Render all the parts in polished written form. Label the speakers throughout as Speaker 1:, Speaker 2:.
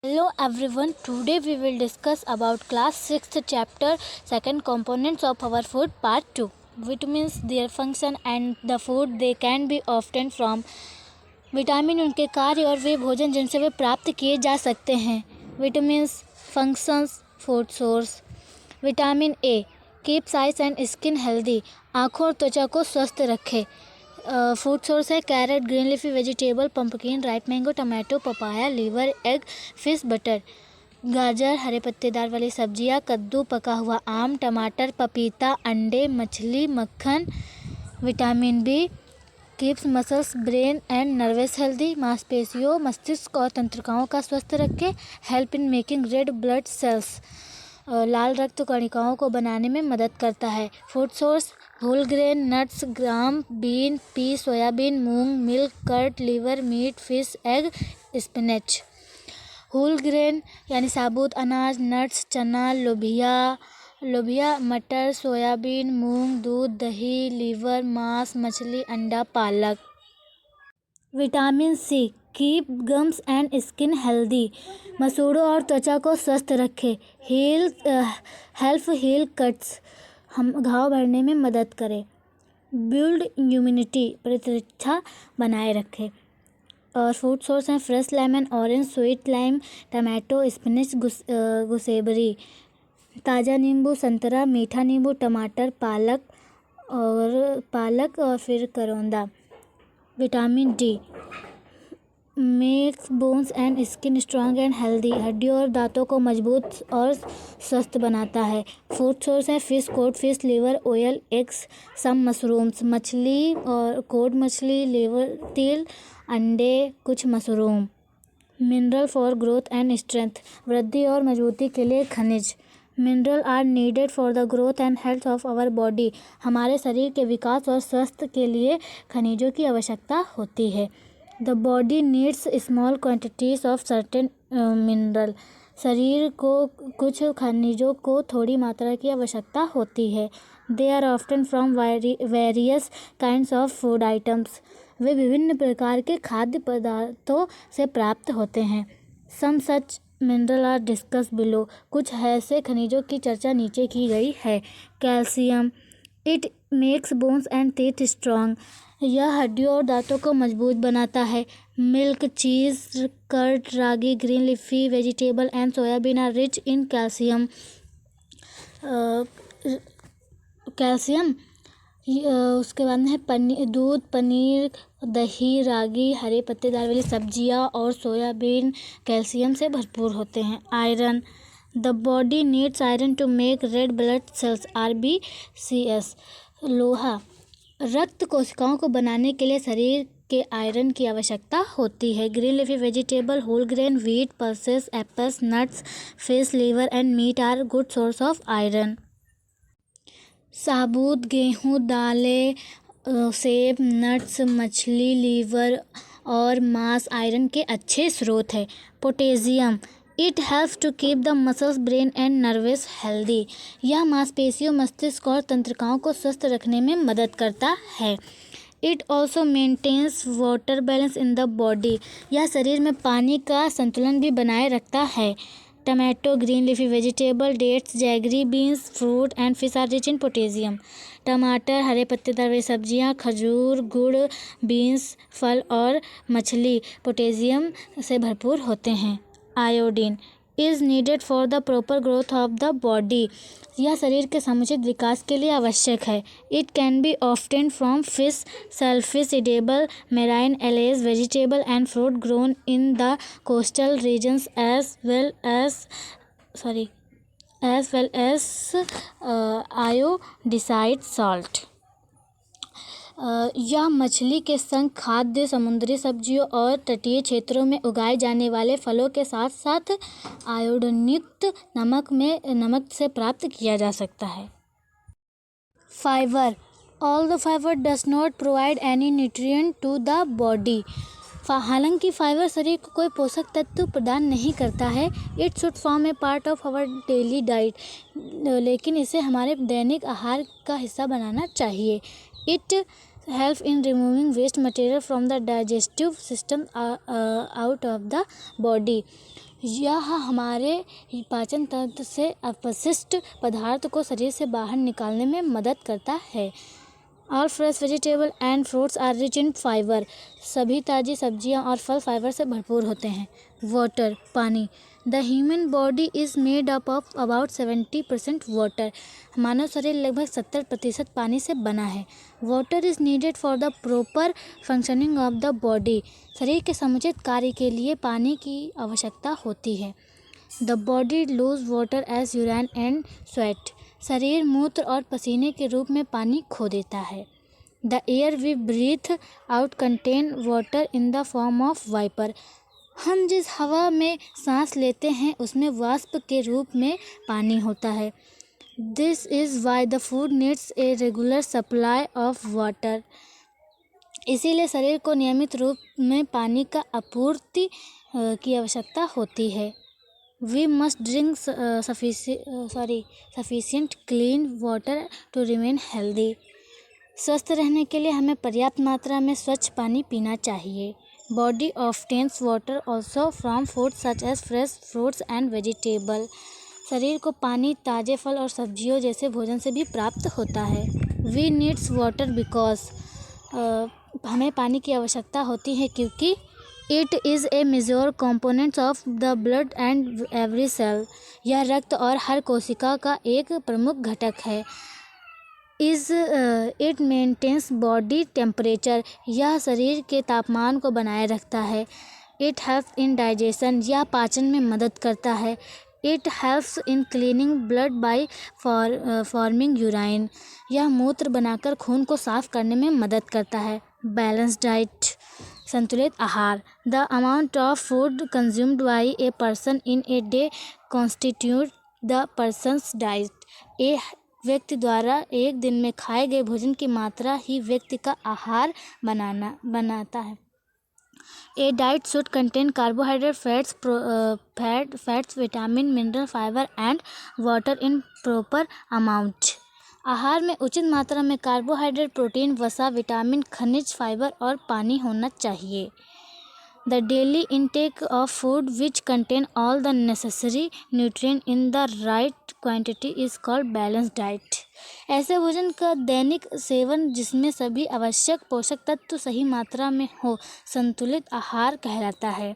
Speaker 1: Hello everyone, today we will discuss about class 6th chapter second components of our food part 2. Vitamins, their function and the food they can be obtained from. Vitamin उनके कार्य और वे भोजन जिनसे वे प्राप्त किए जा सकते हैं. Vitamins functions food source. Vitamin A keeps eyes and skin healthy, आँखों और त्वचा को स्वस्थ रखे. फूड सोर्स है carrot, green leafy vegetable, pumpkin, ripe mango, tomato, papaya, liver, egg, fish, butter. गाजर, हरे पत्तेदार वाली सब्जियां, कद्दू, पका हुआ आम, टमाटर, पपीता, अंडे, मछली, मक्खन. Vitamin B keeps muscles, brain and nervous healthy, मांसपेशियों, मस्तिष्क और तंत्रिकाओं का स्वस्थ रखे. Help in making red blood cells, लाल रक्त कणिकाओं को बनाने में मदद करता है. Food source whole grain, nuts, gram, bean, pea, soya bean, मूंग, milk, curd, liver, meat, fish, egg, spinach. Whole grain यानी साबुत अनाज, नट्स, चना, लोबिया, मटर, सोयाबीन, मूंग, दूध, दही, लीवर, मांस, मछली, अंडा, पालक. Vitamin C keep gums and skin healthy, मसूड़ों और त्वचा को स्वस्थ रखे. हेल्प हील कट्स, हम घाव भरने में मदद करे. बिल्ड इम्यूनिटी, प्रतिरक्षा बनाए रखे. और फूड सोर्स हैं fresh lemon, orange, sweet lime, tomato, spinach, gooseberry, ताज़ा नींबू, संतरा, मीठा नींबू, टमाटर, पालक और फिर करौंदा. Vitamin D makes bones and skin strong and healthy, हड्डियों और दांतों को मजबूत और स्वस्थ बनाता है. फूड सोर्स है fish, cod fish, liver, oil, eggs, some mushrooms, मछली और कोड मछली, लीवर, तिल, अंडे, कुछ मशरूम. Mineral for growth and strength, वृद्धि और मजबूती के लिए खनिज. Mineral are needed for the growth and health of our body, हमारे शरीर के विकास और स्वास्थ्य के लिए खनिजों की आवश्यकता होती है. The body needs small quantities of certain mineral, शरीर को कुछ खनिजों को थोड़ी मात्रा की आवश्यकता होती है. They are often from various kinds of food items, वे विभिन्न प्रकार के खाद्य पदार्थों से प्राप्त होते हैं. Some such mineral are discuss below, कुछ ऐसे खनिजों की चर्चा नीचे की गई है. Calcium it makes bones and teeth strong, यह हड्डियों और दांतों को मजबूत बनाता है. Milk, cheese, curd, ragi, green leafy vegetable and soya bean are rich in calcium. उसके बाद में है दूध, पनीर, दही, रागी, हरे पत्तेदार वाली सब्जियां और सोयाबीन कैल्शियम से भरपूर होते हैं. Iron the body needs iron to make red blood cells, RBCS. लोहा रक्त कोशिकाओं को बनाने के लिए शरीर के आयरन की आवश्यकता होती है. Green leafy vegetable, whole grain, wheat, pulses, apples, nuts, fish, liver and meat are good source of iron. साबुत गेहूँ, दालें, सेब, नट्स, मछली, लीवर और मांस आयरन के अच्छे स्रोत हैं. Potassium it helps to keep the muscles, brain and nervous healthy, यह मांसपेशियों, मस्तिष्क और तंत्रिकाओं को स्वस्थ रखने में मदद करता है. It also maintains water balance in the body, यह शरीर में पानी का संतुलन भी बनाए रखता है. Tomato, green leafy vegetable, dates, jaggery beans, fruit and fish are rich in potassium. टमाटर, हरे पत्तेदार वाली सब्जियां, खजूर, गुड़, बीन्स, फल और मछली पोटेशियम से भरपूर होते हैं. Iodine is needed for the proper growth of the body, यह शरीर के समुचित विकास के लिए आवश्यक है. It can be obtained from fish, shellfish, edible, marine algaes, vegetable and fruit grown in the coastal regions as well as iodized salt. यह मछली के संग खाद्य, समुद्री सब्जियों और तटीय क्षेत्रों में उगाए जाने वाले फलों के साथ साथ आयोडीनयुक्त नमक से प्राप्त किया जा सकता है. Fibre all the fibre does not provide any nutrient to the body, हालांकि फाइबर शरीर को कोई पोषक तत्व प्रदान नहीं करता है. It should form a part of our daily diet, लेकिन इसे हमारे दैनिक आहार का हिस्सा बनाना चाहिए. It help in removing waste material from the digestive system out of the body, यह हमारे पाचन तंत्र से अपशिष्ट पदार्थ को शरीर से बाहर निकालने में मदद करता है। All fresh vegetable and fruits are rich in fibre. सभी ताज़ी सब्जियां और फल फाइबर से भरपूर होते हैं। वाटर, पानी। The human body is made up of about 70% water. मानव शरीर लगभग 70% पानी से बना है। Water is needed for the proper functioning of the body. शरीर के समुचित कार्य के लिए पानी की आवश्यकता होती है। The body lose water as urine and sweat. शरीर मूत्र और पसीने के रूप में पानी खो देता है। The air we breathe out contain water in the form of vapour. हम जिस हवा में सांस लेते हैं उसमें वाष्प के रूप में पानी होता है। This is why the food needs a regular supply of water. इसीलिए शरीर को नियमित रूप में पानी का आपूर्ति की आवश्यकता होती है। We must drink sufficient clean water to remain healthy. स्वस्थ रहने के लिए हमें पर्याप्त मात्रा में स्वच्छ पानी पीना चाहिए। Body obtains water also from food such as fresh fruits and vegetable. शरीर को पानी ताज़े फल और सब्जियों जैसे भोजन से भी प्राप्त होता है। We needs water because हमें पानी की आवश्यकता होती है क्योंकि it is a major components of the blood and every cell. यह रक्त और हर कोशिका का एक प्रमुख घटक है। It maintains body temperature. यह शरीर के तापमान को बनाए रखता है। It helps in digestion. यह पाचन में मदद करता है। It helps in cleaning blood by forming urine. यह मूत्र बनाकर खून को साफ करने में मदद करता है। बैलेंस डाइट, संतुलित आहार। The amount of food consumed by a person in a day constitute the persons diet. एक व्यक्ति द्वारा एक दिन में खाए गए भोजन की मात्रा ही व्यक्ति का आहार बनाता है। A diet should contain carbohydrate, fats, vitamin, mineral, fibre and water in proper amount. आहार में उचित मात्रा में कार्बोहाइड्रेट, प्रोटीन, वसा, विटामिन, खनिज, फाइबर और पानी होना चाहिए। The daily intake of food which contain all the necessary nutrient in the right quantity is called balance diet. ऐसे भोजन का दैनिक सेवन जिसमें सभी आवश्यक पोषक तत्व सही मात्रा में हो संतुलित आहार कहलाता है।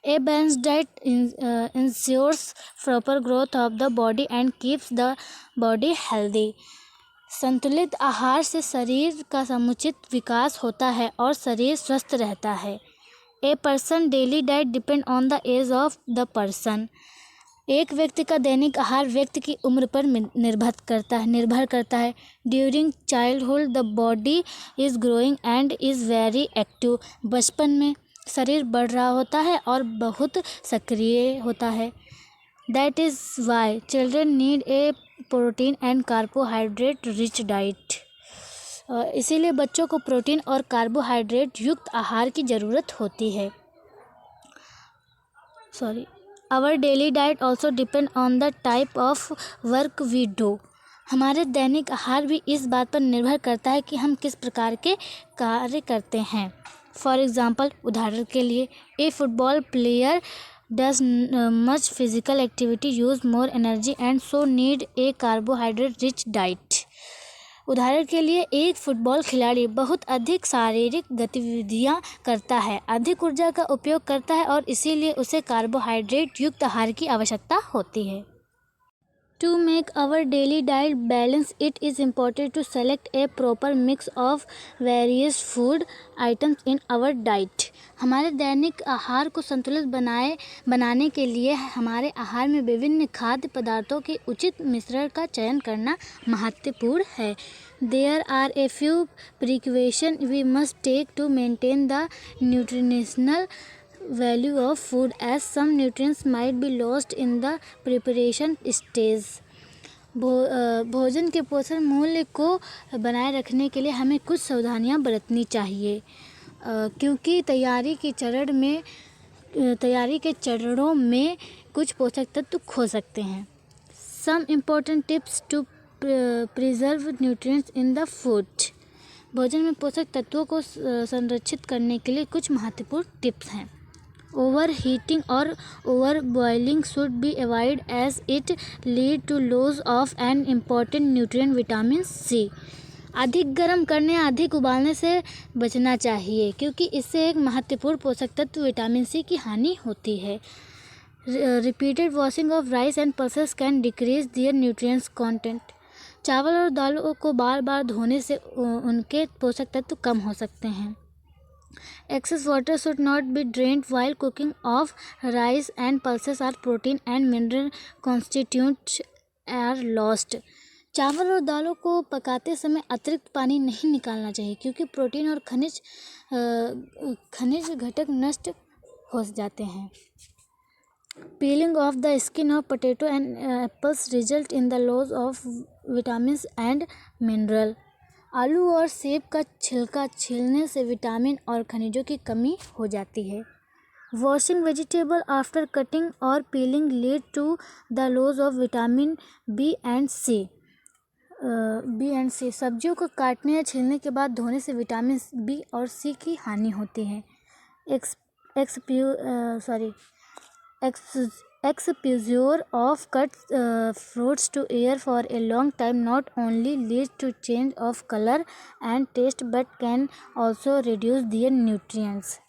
Speaker 1: A balance diet ensures proper growth of the body and keeps the body healthy. संतुलित आहार से शरीर का समुचित विकास होता है और शरीर स्वस्थ रहता है। A person daily diet depend on the age of the person. एक व्यक्ति का दैनिक आहार व्यक्ति की उम्र पर निर्भर करता है। During childhood the body is growing and is very active. बचपन में शरीर बढ़ रहा होता है और बहुत सक्रिय होता है। That is why children need a protein and carbohydrate rich diet. इसीलिए बच्चों को प्रोटीन और कार्बोहाइड्रेट युक्त आहार की ज़रूरत होती है। Our daily diet also depend on the type of work we do. हमारे दैनिक आहार भी इस बात पर निर्भर करता है कि हम किस प्रकार के कार्य करते हैं। फॉर एग्ज़ाम्पल, उदाहरण के लिए, a football player does much physical activity use more energy and so need a carbohydrate rich diet. उदाहरण के लिए, एक फुटबॉल खिलाड़ी बहुत अधिक शारीरिक गतिविधियां करता है, अधिक ऊर्जा का उपयोग करता है और इसीलिए उसे कार्बोहाइड्रेट युक्त आहार की आवश्यकता होती है। To make our daily diet balanced, it is important to select a proper mix of various food items in our diet. हमारे दैनिक आहार को संतुलित बनाने के लिए हमारे आहार में विभिन्न खाद्य पदार्थों के उचित मिश्रण का चयन करना महत्वपूर्ण है। There are a few precautions we must take to maintain the nutritional value of food as some nutrients might be lost in the preparation stage. भोजन के पोषण मूल्य को बनाए रखने के लिए हमें कुछ सावधानियां बरतनी चाहिए क्योंकि तैयारी के चरणों में कुछ पोषक तत्व खो सकते हैं। Some important tips to preserve nutrients in the food. भोजन में पोषक तत्वों को संरक्षित करने के लिए कुछ महत्वपूर्ण टिप्स हैं। Overheating or overboiling should be avoided as it lead to loss of an important nutrient vitamin C. अधिक गर्म करने या अधिक उबालने से बचना चाहिए क्योंकि इससे एक महत्वपूर्ण पोषक तत्व विटामिन सी की हानि होती है. Repeated washing of rice and pulses can decrease their nutrients content. चावल और दालों को बार बार धोने से उनके पोषक तत्व कम हो सकते हैं. Excess water should not be drained while cooking of rice and pulses or protein and mineral constituents are lost. चावल और दालों को पकाते समय अतिरिक्त पानी नहीं निकालना चाहिए क्योंकि प्रोटीन और खनिज घटक नष्ट हो जाते हैं. Peeling off the skin of potato and apples result in the loss of vitamins and mineral. आलू और सेब का छिलका छीलने से विटामिन और खनिजों की कमी हो जाती है. Washing vegetable after cutting or peeling lead to the loss of vitamin B and C. सब्जियों को काटने या छीलने के बाद धोने से विटामिन बी और सी की हानि होती है. Exposure of cut fruits to air for a long time not only leads to change of color and taste but can also reduce their nutrients.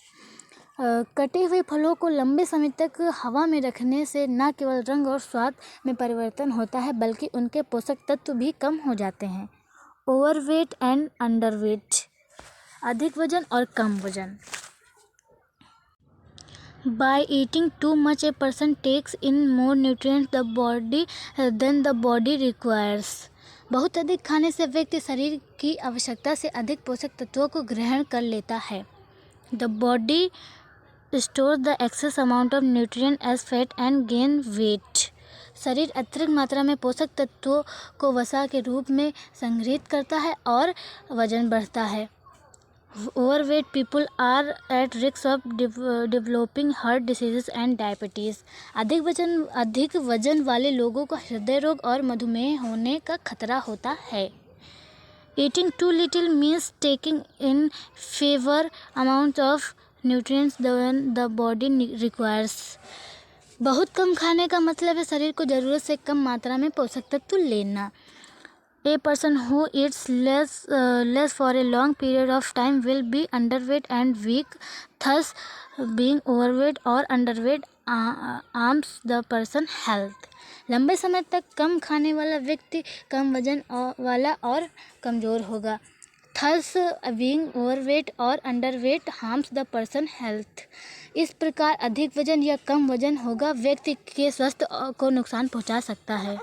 Speaker 1: कटे हुए फलों को लंबे समय तक हवा में रखने से न केवल रंग और स्वाद में परिवर्तन होता है बल्कि उनके पोषक तत्व भी कम हो जाते हैं. Overweight and underweight. अधिक वजन और कम वजन. By eating too much, a person takes in more nutrients than the body requires. बहुत अधिक खाने से व्यक्ति शरीर की आवश्यकता से अधिक पोषक तत्वों को ग्रहण कर लेता है. The body stores the excess amount of nutrient as fat and gain weight. शरीर अतिरिक्त मात्रा में पोषक तत्वों को वसा के रूप में संग्रहित करता है और वजन बढ़ता है. Overweight people are at risk of developing heart diseases and diabetes. अधिक वजन वाले लोगों को हृदय रोग और मधुमेह होने का खतरा होता है. Eating too little means taking in fewer amounts of nutrients than the body requires. बहुत कम खाने का मतलब है शरीर को जरूरत से कम मात्रा में पोषक तत्व लेना. A person who eats less for a long period of time will be underweight and weak. Thus, being overweight or underweight harms the person health. लंबे समय तक कम खाने वाला व्यक्ति कम वजन वाला और कमज़ोर होगा. Thus, being overweight or underweight harms the person health. इस प्रकार अधिक वजन या कम वजन होगा व्यक्ति के स्वास्थ्य को नुकसान पहुंचा सकता है.